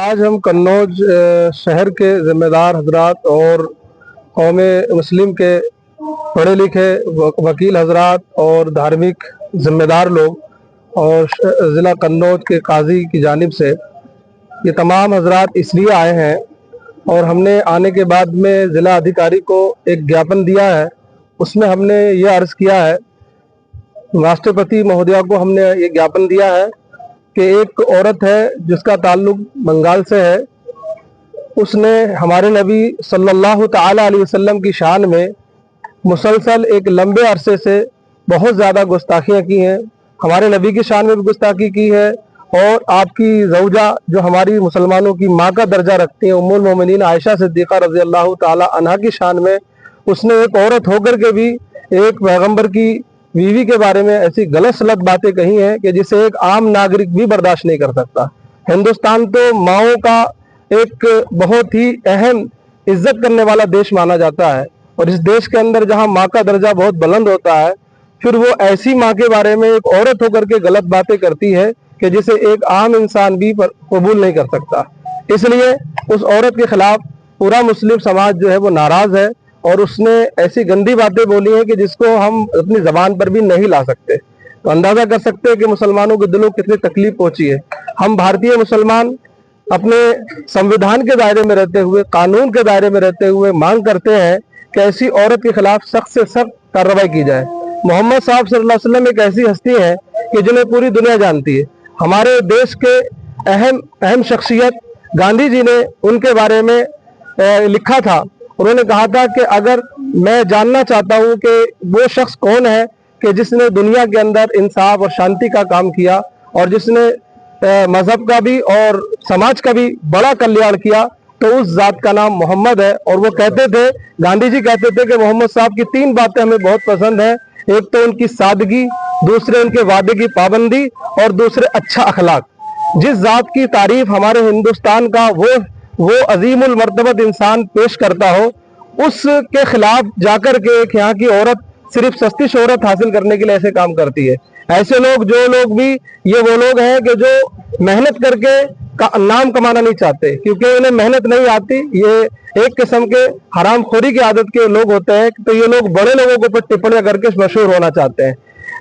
आज हम कन्नौज शहर के ज़िम्मेदार हजरात और कौम मुस्लिम के पढ़े लिखे वकील हजरात और धार्मिक ज़िम्मेदार लोग और ज़िला कन्नौज के काजी की जानिब से ये तमाम हजरात इसलिए आए हैं और हमने आने के बाद में ज़िला अधिकारी को एक ज्ञापन दिया है। उसमें हमने ये अर्ज़ किया है, राष्ट्रपति महोदया को हमने ये ज्ञापन दिया है कि एक औरत है जिसका ताल्लुक बंगाल से है, उसने हमारे नबी सल्लल्लाहु ताला अलैहि वसल्लम की शान में मुसलसल एक लंबे अरसे से बहुत ज़्यादा गुस्ताखियाँ की हैं। हमारे नबी की शान में भी गुस्ताखी की है और आपकी ज़ौजा जो हमारी मुसलमानों की माँ का दर्जा रखती हैं, उम्मुल मोमिनीन आयशा सिद्दीक़ा रज़ी अल्लाह ताला अन्हा की शान में उसने एक औरत होकर के भी एक पैगंबर की बीवी के बारे में ऐसी गलत सलत बातें कही हैं कि जिसे एक आम नागरिक भी बर्दाश्त नहीं कर सकता। हिंदुस्तान तो माओं का एक बहुत ही अहम इज्जत करने वाला देश माना जाता है और इस देश के अंदर जहां माँ का दर्जा बहुत बुलंद होता है, फिर वो ऐसी माँ के बारे में एक औरत होकर के गलत बातें करती है कि जिसे एक आम इंसान भी कबूल नहीं कर सकता। इसलिए उस औरत के खिलाफ पूरा मुस्लिम समाज जो है वो नाराज है और उसने ऐसी गंदी बातें बोली हैं कि जिसको हम अपनी जबान पर भी नहीं ला सकते। तो अंदाजा कर सकते हैं कि मुसलमानों के दिलों को कितनी तकलीफ पहुंची है। हम भारतीय मुसलमान अपने संविधान के दायरे में रहते हुए, कानून के दायरे में रहते हुए मांग करते हैं कि ऐसी औरत के खिलाफ सख्त से सख्त कार्रवाई की जाए। मोहम्मद साहब सल्लल्लाहु अलैहि वसल्लम एक ऐसी हस्ती है कि जिन्हें पूरी दुनिया जानती है। हमारे देश के अहम शख्सियत गांधी जी ने उनके बारे में लिखा था। उन्होंने कहा था कि अगर मैं जानना चाहता हूं कि वो शख्स कौन है कि जिसने दुनिया के अंदर इंसाफ और शांति का काम किया और जिसने मजहब का भी और समाज का भी बड़ा कल्याण किया, तो उस जात का नाम मोहम्मद है। और वो कहते थे, गांधी जी कहते थे कि मोहम्मद साहब की 3 बातें हमें बहुत पसंद है। एक तो उनकी सादगी, दूसरे उनके वादे की पाबंदी और दूसरे अच्छा अखलाक। जिस जात की तारीफ हमारे हिंदुस्तान का वो अजीमुल मर्तबत इंसान पेश करता हो, उसके खिलाफ जाकर के एक यहाँ की औरत सिर्फ सस्ती शोहरत हासिल करने के लिए ऐसे काम करती है। ऐसे लोग, जो लोग भी, ये वो लोग हैं कि जो मेहनत करके नाम कमाना नहीं चाहते, क्योंकि उन्हें मेहनत नहीं आती। ये एक किस्म के हरामखोरी की आदत के लोग होते हैं। तो ये लोग बड़े लोगों के ऊपर टिप्पणियां करके मशहूर होना चाहते हैं।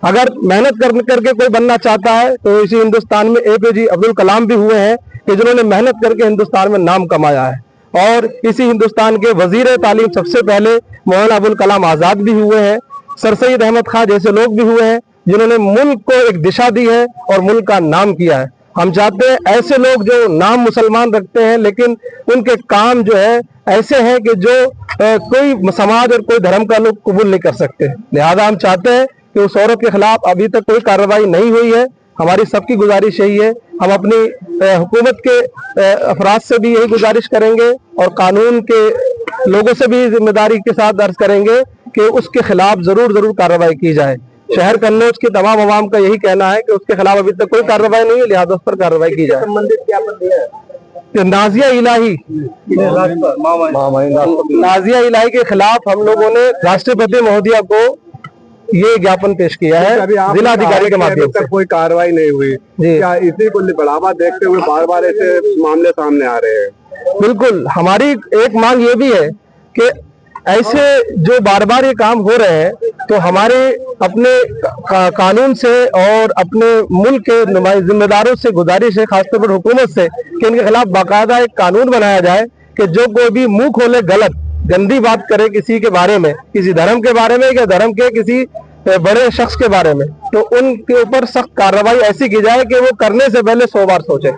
अगर मेहनत करके कोई बनना चाहता है तो इसी हिंदुस्तान में APJ अब्दुल कलाम भी हुए हैं कि जिन्होंने मेहनत करके हिंदुस्तान में नाम कमाया है। और इसी हिंदुस्तान के वजीर तालीम सबसे पहले मौलाना अबुल कलाम आज़ाद भी हुए हैं। सर सैयद अहमद खां जैसे लोग भी हुए हैं जिन्होंने मुल्क को एक दिशा दी है और मुल्क का नाम किया है। हम चाहते हैं ऐसे लोग जो नाम मुसलमान रखते हैं लेकिन उनके काम जो है ऐसे हैं कि जो कोई समाज और कोई धर्म का लोग कबूल नहीं कर सकते। लिहाजा हम चाहते हैं कि उस औरत के खिलाफ अभी तक कोई कार्रवाई नहीं हुई है। हमारी सबकी गुजारिश यही है, हम अपनी हुकूमत के अफराद से भी यही गुजारिश करेंगे और कानून के लोगों से भी जिम्मेदारी के साथ अर्ज करेंगे कि उसके खिलाफ जरूर कार्रवाई की जाए। शहर कन्नौज के तमाम अवाम का यही कहना है कि उसके खिलाफ अभी तक कोई कार्रवाई नहीं है, लिहाजा उस पर कार्रवाई की जाए। नाजिया इलाही के खिलाफ हम लोगों ने राष्ट्रपति महोदया को ये ज्ञापन पेश किया है जिला अधिकारी के माध्यम से। कोई कार्रवाई नहीं हुई, क्या इसी को बढ़ावा देखते हुए बार बार ऐसे मामले सामने आ रहे हैं? बिल्कुल, हमारी एक मांग ये भी है कि ऐसे जो बार बार ये काम हो रहे हैं, तो हमारे अपने कानून से और अपने मुल्क के जिम्मेदारों से गुजारिश है, खासतौर पर हुकूमत से, कि इनके खिलाफ बाकायदा एक कानून बनाया जाए कि जो कोई भी मुंह खोले गलत गंदी बात करे किसी के बारे में, किसी धर्म के बारे में या धर्म के किसी बड़े शख्स के बारे में, तो उनके ऊपर सख्त कार्रवाई ऐसी की जाए कि वो करने से पहले 100 बार सोचे।